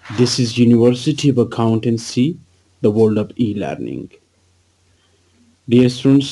This is University of Accountancy, the world of e-learning. Dear students,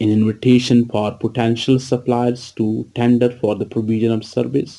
an invitation for potential suppliers to tender for the provision of service।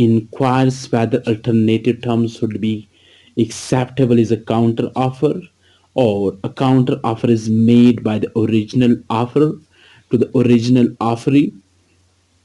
inquires whether alternative terms would be acceptable is a counter offer, or a counter offer is made by the original offer to the original offeree।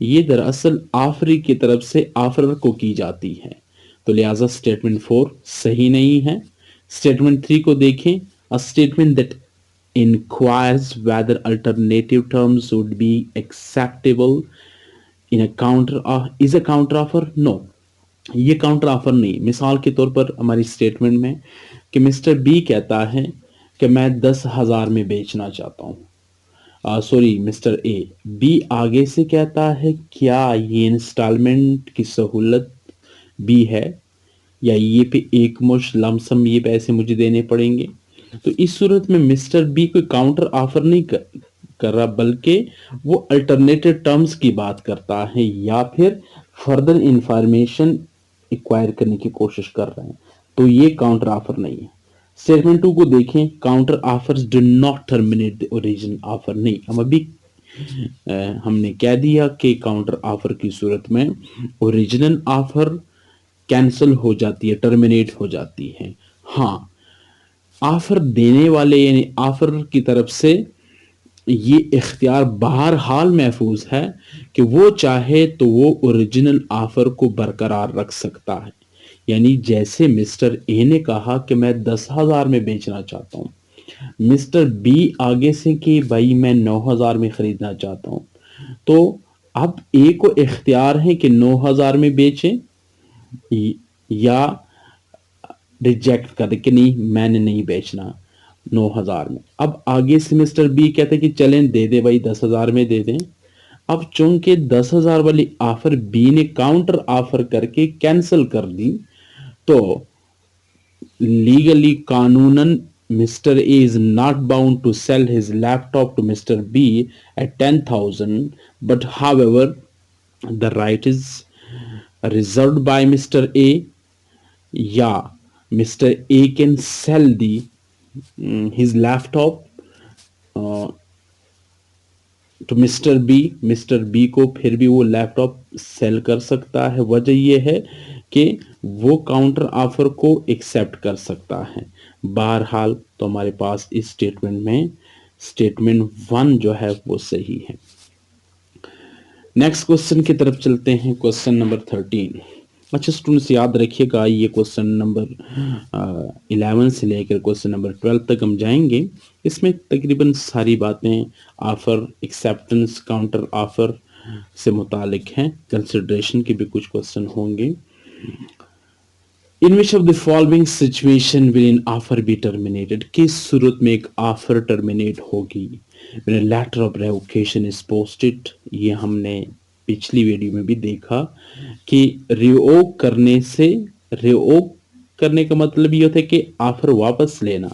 یہ دراصل آفری کی طرف سے offerer کو کی جاتی ہے، تو لہٰذا اسٹیٹمنٹ 4 صحیح نہیں ہے۔ اسٹیٹمنٹ 3 کو دیکھیں، a statement that inquires whether alternative terms would be acceptable in a counter is a counter offer. No، یہ کاؤنٹر آفر نہیں۔ مثال کے طور پر ہماری اسٹیٹمنٹ میں کہ مسٹر بی کہتا ہے کہ میں 10,000 میں بیچنا چاہتا ہوں، سوری مسٹر اے، بی آگے سے کہتا ہے کیا یہ انسٹالمنٹ کی سہولت بھی ہے یا یہ پہ ایک مشت لمسم یہ پیسے مجھے دینے پڑیں گے، تو اس صورت میں مسٹر بی کوئی کاؤنٹر آفر نہیں کر رہا، بلکہ وہ الٹرنیٹو ٹرمز کی بات کرتا ہے یا پھر فردر انفارمیشن ایکوائر کرنے کی کوشش کر رہے ہیں، تو یہ کاؤنٹر آفر نہیں ہے۔ اسٹیٹمنٹ 2 کو دیکھیں، counter offers do not terminate the original offer. نہیں، ہم نے کہہ دیا کہ کاؤنٹر آفر کی صورت میں اوریجنل آفر کینسل ہو جاتی ہے، ٹرمینیٹ ہو جاتی ہے۔ ہاں، آفر دینے والے یعنی آفر کی طرف سے یہ اختیار بہرحال محفوظ ہے کہ وہ چاہے تو وہ اوریجنل آفر کو برقرار رکھ سکتا ہے، یعنی جیسے مسٹر اے نے کہا کہ میں 10,000 میں بیچنا چاہتا ہوں، مسٹر بی آگے سے کہ بھائی میں 9,000 میں خریدنا چاہتا ہوں، تو اب اے کو اختیار ہے کہ 9,000 میں بیچے یا ریجیکٹ کر دے کہ نہیں میں نے نہیں بیچنا 9,000 میں۔ اب آگے سے مسٹر بی کہتے ہیں کہ چلیں دے دے بھائی 10,000 میں دے دیں۔ اب چونکہ 10,000 والی آفر بی نے کاؤنٹر آفر کر کے کینسل کر دی، تو لیگلی قانوناً mister A is not bound to sell his laptop to mister B at 10,000 but however the right is reserved by Mr. A. یا Mr. A can sell his laptop to Mr. B. Mr. B کو پھر بھی وہ لیپ top cell کر سکتا ہے۔ وجہ یہ ہے کہ وہ کاؤنٹر آفر کو ایکسیپٹ کر سکتا ہے۔ بہرحال تو ہمارے پاس اس اسٹیٹمنٹ میں اسٹیٹمنٹ 1 جو ہے وہ صحیح ہے۔ نیکسٹ کوسچن کی طرف چلتے ہیں، کوسچن نمبر 13۔ اچھا اسٹوڈنٹس یاد رکھیے گا، یہ کوسچن نمبر 11 سے لے کر کوسچن نمبر 12 تک ہم جائیں گے۔ اس میں تقریباً ساری باتیں آفر، ایکسیپٹنس، کاؤنٹر آفر سے متعلق ہیں۔ کنسیڈریشن کے بھی کچھ کوسچن ہوں گے۔ In which of the following situation will an offer be terminated؟ کس صورت میں ایک آفر ٹرمینیٹ ہوگی؟ When a letter of revocation is posted، یہ ہم نے پچھلی ویڈیو میں بھی دیکھا کہ ریووک کرنے کا مطلب یہ ہوتا ہے کہ آفر واپس لینا۔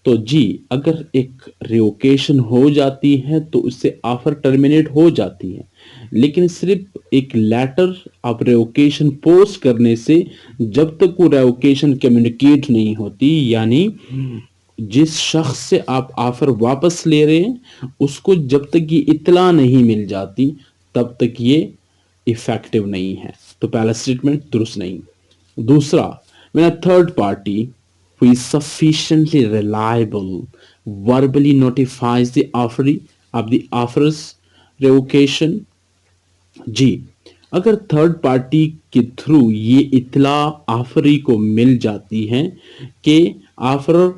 تو جی اگر ایک ریووکیشن ہو جاتی ہے تو اس سے آفر ٹرمینیٹ ہو جاتی ہے، لیکن صرف ایک لیٹر آف ریووکیشن پوسٹ کرنے سے جب تک وہ ریووکیشن کمیونیکیٹ نہیں ہوتی، یعنی جس شخص سے آپ آفر واپس لے رہے ہیں اس کو جب تک یہ اطلاع نہیں مل جاتی تب تک یہ ایفیکٹو نہیں ہے، تو پہلا اسٹیٹمنٹ درست نہیں۔ دوسرا، when a third party who is sufficiently reliable verbally notifies the offeree of the offer's revocation۔ جی اگر تھرڈ پارٹی کے تھرو یہ اطلاع آفری کو مل جاتی ہے کہ آفرر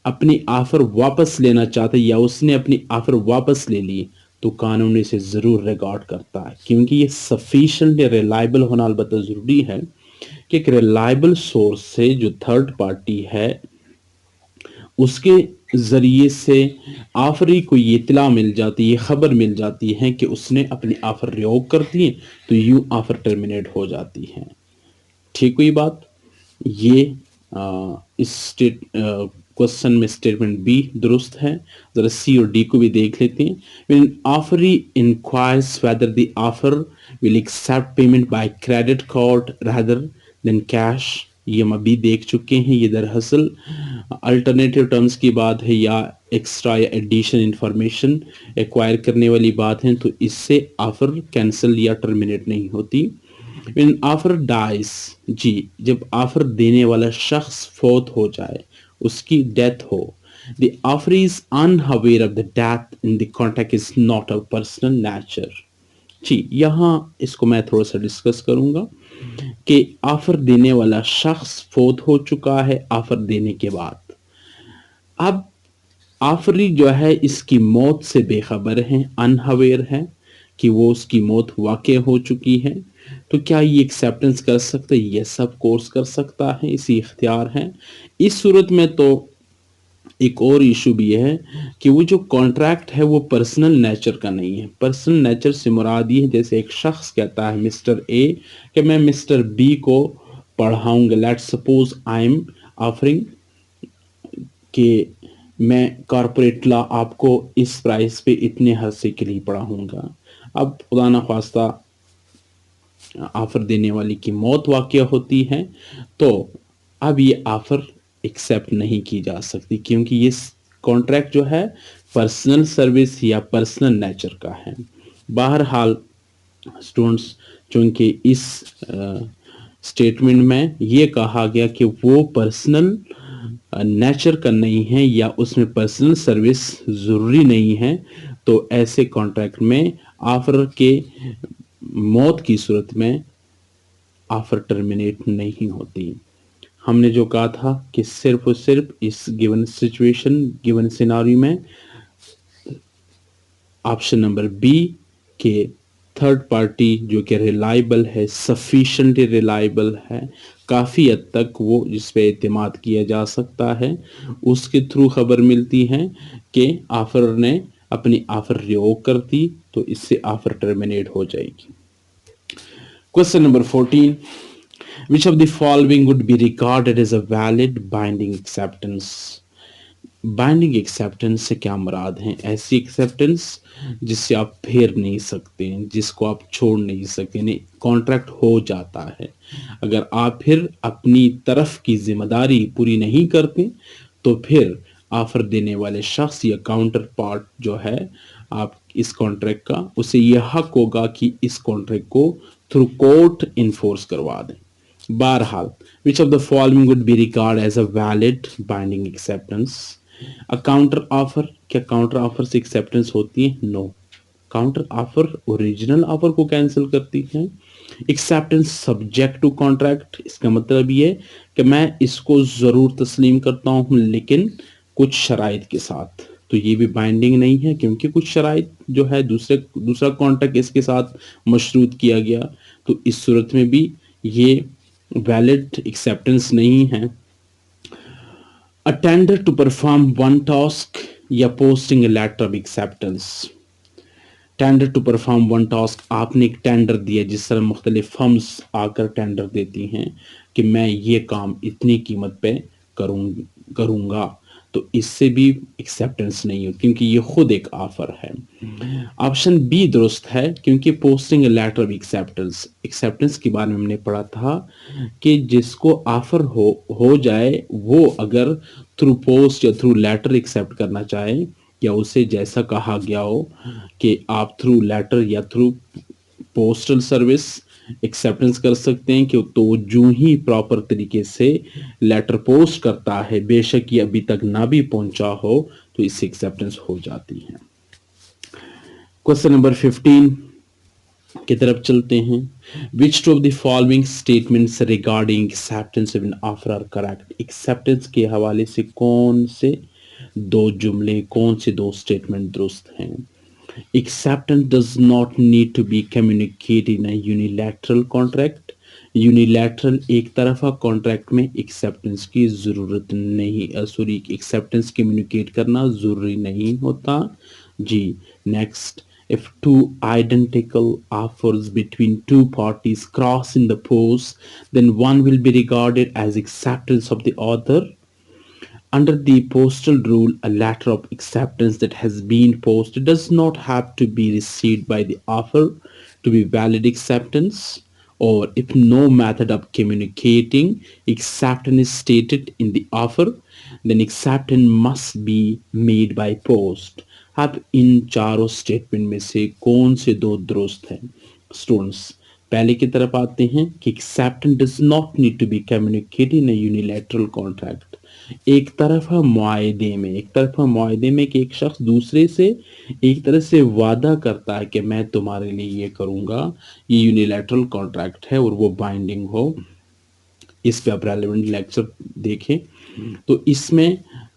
اپنی آفر واپس لینا چاہتا ہے یا اس نے اپنی آفر واپس لے لی، تو قانون اسے ضرور ریکارڈ کرتا ہے، کیونکہ یہ سفیشینٹ ریلائبل ہونا البتہ ضروری ہے کہ ایک ریلائبل سورس سے جو تھرڈ پارٹی ہے اس کے ذریعے سے آفری کو یہ اطلاع مل جاتی ہے، یہ خبر مل جاتی ہے کہ اس نے اپنی آفر ریووک کر دی ہے، تو یوں آفر ٹرمینیٹ ہو جاتی ہے۔ ٹھیک ہوئی بات؟ یہ اس کوسچن میں اسٹیٹمنٹ بی درست ہے۔ ذرا سی اور ڈی کو بھی دیکھ لیتے ہیں۔ When an offeree inquires whether the offer will accept payment by credit card rather than cash، یہ ہم ابھی دیکھ چکے ہیں، یہ دراصل الٹرنیٹیو ٹرمز کی بات ہے یا ایکسٹرا یا ایڈیشن انفارمیشن ایکوائر کرنے والی بات ہے، تو اس سے آفر کینسل یا ٹرمینیٹ نہیں ہوتی۔ When offer dies، جی جب آفر دینے والا شخص فوت ہو جائے، اس کی death who, the offeree is unaware of the death in the contract is not of personal nature۔ جی یہاں اس کو میں تھوڑا سا ڈسکس کروں گا کہ آفر دینے والا شخص فوت ہو چکا ہے آفر دینے کے بعد، اب آفری جو ہے اس کی موت سے بے خبر ہیں، انہویر ہے کہ وہ اس کی موت واقع ہو چکی ہے، تو کیا یہ ایکسیپٹنس کر سکتا ہے؟ یہ سب کورس کر سکتا ہے، اسی اختیار ہے۔ اس صورت میں تو ایک اور ایشو بھی ہے کہ وہ جو کانٹریکٹ ہے وہ پرسنل نیچر کا نہیں ہے۔ پرسنل نیچر سے مراد یہ ہے جیسے ایک شخص کہتا ہے مسٹر اے کہ میں مسٹر بی کو پڑھاؤں گا، let suppose I am offering کہ میں کارپوریٹ لا آپ کو اس پرائس پہ اتنے عرصے کے لیے پڑھاؤں گا۔ اب خدا نخواستہ آفر دینے والی کی موت واقع ہوتی ہے تو اب یہ آفر ایکسیپٹ نہیں کی جا سکتی، کیونکہ یہ کانٹریکٹ جو ہے پرسنل سروس یا پرسنل نیچر کا ہے۔ بہرحال اسٹوڈنٹس، چونکہ اس اسٹیٹمنٹ میں یہ کہا گیا کہ وہ پرسنل نیچر کا نہیں ہے یا اس میں پرسنل سروس ضروری نہیں ہے، تو ایسے کانٹریکٹ میں آفر کے موت کی صورت میں آفر ٹرمینیٹ نہیں ہوتی۔ ہم نے جو کہا تھا کہ صرف اور صرف اس گیون سچویشن، گیون سیناریو میں آپشن نمبر بی کہ تھرڈ پارٹی جو کہ ریلائبل ہے، سفیشینٹلی ریلائبل ہے، کافی حد تک وہ جس پہ اعتماد کیا جا سکتا ہے، اس کے تھرو خبر ملتی ہے کہ آفر نے اپنی آفر ریووک کر دی تو اس سے آفر ٹرمینیٹ ہو جائے گی۔ Question number 14. Which of the following would be regarded as a valid binding acceptance? Binding acceptance سے کیا مراد ہیں؟ ایسی ایکسیپٹنس جس سے آپ پھیر نہیں سکتے، جس کو آپ چھوڑ نہیں سکتے، یعنی کانٹریکٹ ہو جاتا ہے، اگر آپ پھر اپنی طرف کی ذمہ داری پوری نہیں کرتے تو پھر آفر دینے والے شخص یا کاؤنٹر پارٹ جو ہے آپ اس کانٹریکٹ کا، اسے یہ حق ہوگا کہ اس کانٹریکٹ کو تھرو کورٹ انفورس کروا دیں۔ بہرحال which of the following would be regarded as a valid binding acceptance? Counter offer, کیا کاؤنٹر آفر سے ایکسیپٹنس ہوتی ہے؟ نو، کاؤنٹر آفر اوریجنل آفر کو کینسل کرتی ہے۔ ایکسیپٹنس سبجیکٹ ٹو کانٹریکٹ، اس کا مطلب یہ کہ میں اس کو ضرور تسلیم کرتا ہوں لیکن کچھ شرائط کے ساتھ، تو یہ بھی بائنڈنگ نہیں ہے کیونکہ کچھ شرائط جو ہے دوسرا کانٹریکٹ اس کے ساتھ مشروط کیا گیا، تو اس صورت میں بھی یہ ویلڈ ایکسیپٹنس نہیں ہے۔ A tender to perform one task یا posting a letter of acceptance۔ Tender to perform one task, آپ نے ایک ٹینڈر دیا، جس طرح مختلف فرمز آ کر ٹینڈر دیتی ہیں کہ میں یہ کام اتنی قیمت پہ کروں گا، تو اس سے بھی ایکسیپٹنس نہیں ہو کیونکہ یہ خود ایک آفر ہے۔ آپشن بی درست ہے کیونکہ posting a letter of acceptance, acceptance کے بارے میں ہم نے پڑھا تھا کہ جس کو آفر ہو جائے وہ اگر تھرو پوسٹ یا تھرو لیٹر ایکسیپٹ کرنا چاہے، یا اسے جیسا کہا گیا ہو کہ آپ تھرو لیٹر یا تھرو پوسٹل سروس ایکسیپٹنس کر سکتے ہیں، کہ تو جو ہی پراپر طریقے سے لیٹر پوسٹ کرتا ہے، بے شک یہ ابھی تک نہ بھی پہنچا ہو، تو اس سے ایکسیپٹنس ہو جاتی ہے۔ کوسچن نمبر 15 کی طرف چلتے ہیں۔ Which two of the following statements regarding acceptance of an offer are correct؟ Acceptance کے حوالے سے کون سے دو جملے، کون سے دو اسٹیٹمنٹ درست ہیں؟ Acceptance does not need to be communicated in a unilateral contract۔ Unilateral ایک طرفہ کانٹریکٹ میں ایکسیپٹنس کی ضرورت نہیں، ایکسیپٹنس کمیونیکیٹ کرنا ضروری نہیں ہوتا۔ جی next, if two identical offers between two parties cross in the post, then one will be regarded as acceptance of the other۔ Under the postal rule, a letter of acceptance that has been posted does not have to be received by the offer to be valid acceptance, or if no method of communicating acceptance is stated in the offer, then acceptance must be made by post۔ اب ان چاروں statement میں سے کون سے دو درست ہیں students? پہلے کی طرف آتے ہیں کہ acceptance does not need to be communicated in a unilateral contract. ایک طرفہ معاہدے میں کہ ایک شخص دوسرے سے ایک طرح سے وعدہ کرتا ہے کہ میں تمہارے لیے یہ کروں گا، یہ یونیلیٹرل کانٹریکٹ ہے اور وہ بائنڈنگ ہو. اس پہ آپ ریلیونٹ لیکچر دیکھیں. تو اس میں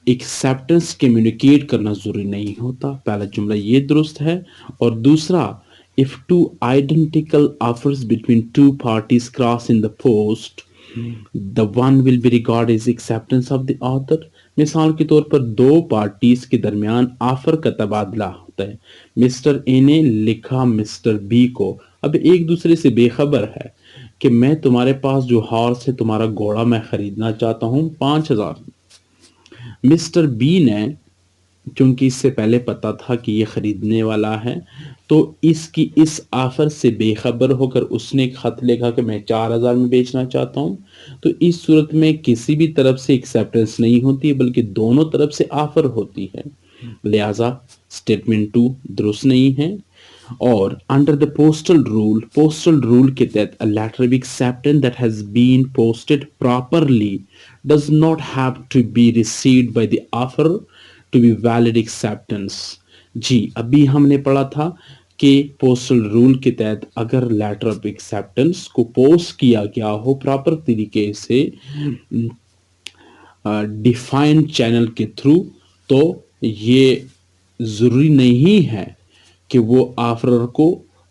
ایکسیپٹنس کمیونیکیٹ کرنا ضروری نہیں ہوتا، پہلا جملہ یہ درست ہے. اور دوسرا، if two identical offers between two parties cross in the post, the one will be regarded as acceptance of the other. مثال کے طور پر دو پارٹیز کے درمیان آفر کا تبادلہ ہوتا ہے. مسٹر اے نے لکھا مسٹر بی کو، اب ایک دوسرے سے بے خبر ہے کہ میں تمہارے پاس جو ہارس ہے، تمہارا گھوڑا میں خریدنا چاہتا ہوں 5,000. مسٹر بی نے چونکہ اس سے پہلے پتا تھا کہ یہ خریدنے والا ہے، تو اس کی اس آفر سے بے خبر ہو کر اس نے ایک خط لکھا کہ میں 4,000 میں بیچنا چاہتا ہوں. تو اس صورت میں کسی بھی طرف سے ایکسیپٹنس نہیں ہوتی بلکہ دونوں طرف سے آفر ہوتی ہے، لہٰذا اسٹیٹمنٹ 2 درست نہیں ہے. اور انڈر دا پوسٹل رول کے تحت a letter of acceptance that has been posted properly does not have to be received by the offer to be valid acceptance. جی ابھی ہم نے پڑھا تھا کہ پوسٹل رول کے تحت اگر لیٹر آف ایکسیپٹنس کو پوسٹ کیا گیا ہو پراپر طریقے سے ڈیفائنڈ چینل کے تھرو، تو یہ ضروری نہیں ہے کہ وہ آفرر کو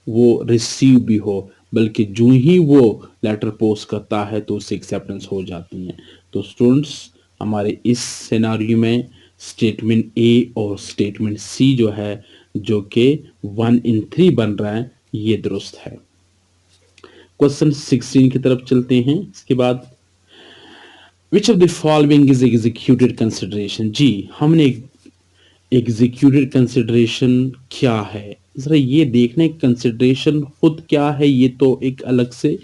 وہ ریسیو بھی ہو، بلکہ جو ہی وہ لیٹر پوسٹ کرتا ہے تو اس سے ایکسیپٹنس ہو جاتی ہیں. تو اسٹوڈنٹس ہمارے اس سیناریو میں اسٹیٹمنٹ اے اور اسٹیٹمنٹ سی جو ہے، جو کہ 1 in 3 بن رہا ہے، یہ درست ہے. کوسچن 16 کی طرف چلتے ہیں. اس کے بعد which of the following is executed consideration. جی ہم نے ایگزیکیوٹیڈ کنسیڈریشن کیا ہے، ذرا یہ دیکھنا ہے کنسیڈریشن خود کیا ہے. یہ تو ایک الگ سے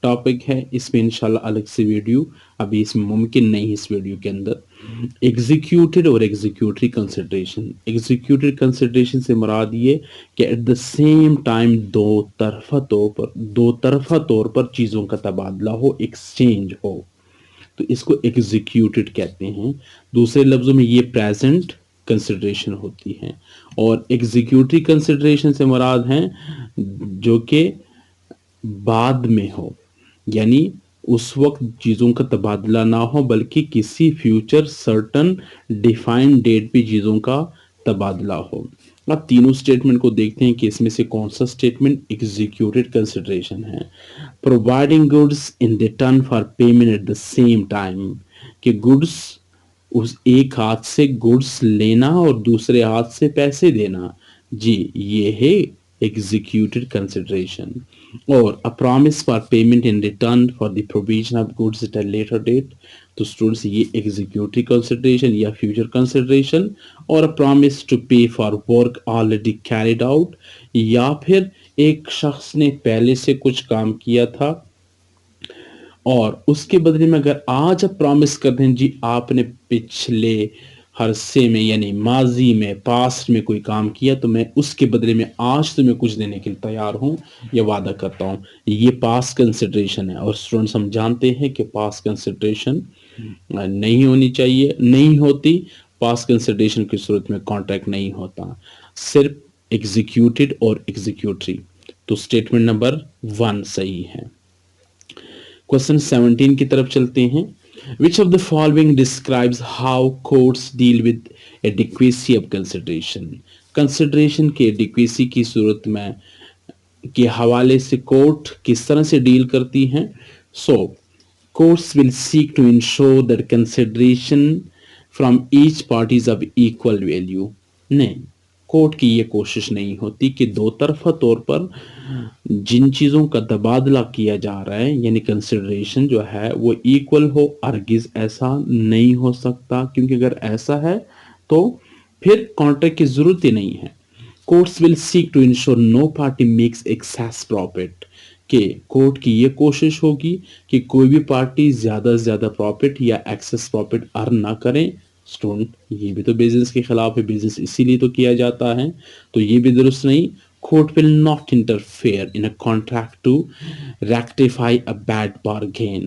ٹاپک ہے، اس میں انشاءاللہ الگ سے ویڈیو ابھی اس میں ممکن نہیں اس ویڈیو کے اندر. ایگزیکیوٹیڈ اور ایگزیکیوٹری کنسیڈریشن. ایگزیکیوٹیڈ کنسیڈریشن سے مراد یہ کہ ایٹ دا سیم ٹائم دو طرفہ طور پر چیزوں کا تبادلہ ہو، ایکسچینج ہو، تو اس کو ایگزیکیوٹیڈ کہتے ہیں. دوسرے لفظوں میں یہ پریزنٹ کنسیڈریشن ہوتی ہیں. اور ایگزیکیوٹری کنسیڈریشن سے مراد ہیں جو کہ بعد میں ہو، یعنی اس وقت چیزوں کا تبادلہ نہ ہو بلکہ کسی فیوچر سرٹن ڈیفائنڈ ڈیٹ پہ چیزوں کا تبادلہ ہو. اب تینوں اسٹیٹمنٹ کو دیکھتے ہیں کہ اس میں سے کون سا اسٹیٹمنٹ ایگزیکیوٹیڈ کنسیڈریشن ہے. Providing goods in return for payment at the same time, کہ گڈس اس ایک ہاتھ سے گڈس لینا اور دوسرے ہاتھ سے پیسے دینا، جی یہ ہے ایگزیکیوٹیڈ کنسیڈریشن. اور a promise for payment in return for the provision of goods at a later date. تو اسٹوڈنٹس یہ ایگزیکیوٹری کنسیڈریشن یا فیوچر کنسیڈریشن، اور a promise to pay for work already carried out، یا پھر ایک شخص نے پہلے سے کچھ کام کیا تھا اور اس کے بدلے میں اگر آج آپ پرومس کر دیں جی آپ نے پچھلے عرصے میں یعنی ماضی میں پاسٹ میں کوئی کام کیا تو میں اس کے بدلے میں آج تمہیں کچھ دینے کے لیے تیار ہوں یا وعدہ کرتا ہوں، یہ پاسٹ کنسیڈریشن ہے. اور اسٹوڈنٹس ہم جانتے ہیں کہ پاسٹ کنسیڈریشن نہیں ہونی چاہیے، نہیں ہوتی. پاسٹ کنسیڈریشن کی صورت میں کانٹریکٹ نہیں ہوتا، صرف ایگزیکیوٹیڈ اور ایگزیکیوٹری. تو اسٹیٹمنٹ نمبر 1 صحیح ہے. کوسچن 17 کی طرف چلتے ہیں. Which of the following describes how courts deal with adequacy of consideration. Consideration کے adequacy کی صورت میں کے حوالے سے کورٹ کس طرح سے ڈیل کرتی ہیں. So courts will seek to ensure that consideration from each party is of equal value. نہیں، کورٹ کی یہ کوشش نہیں ہوتی کہ دو طرفہ طور پر جن چیزوں کا تبادلہ کیا جا رہا ہے یعنی کنسیڈریشن جو ہے وہ ایکول ہو. ہرگز ایسا نہیں ہو سکتا، کیونکہ اگر ایسا ہے تو پھر کانٹریکٹ کی ضرورت ہی نہیں ہے. Courts will seek to ensure no party makes excess profit. کہ کورٹ کی یہ کوشش ہوگی کہ کوئی بھی پارٹی زیادہ سے زیادہ پروفٹ یا ایکسس پروفٹ ارن نہ کریں. اسٹوڈنٹ یہ بھی تو بزنس کے خلاف ہے، بزنس اسی لیے تو کیا جاتا ہے، تو یہ بھی درست نہیں. court will not interfere in a contract to rectify a bad bargain.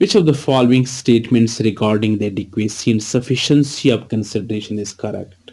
which of the following statements regarding the adequacy and sufficiency of consideration is correct?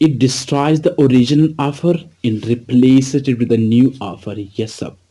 It destroys the original offer and replaces it with a new offer. Yes, of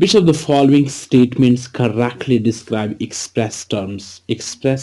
Which of the following statements correctly describe express terms? express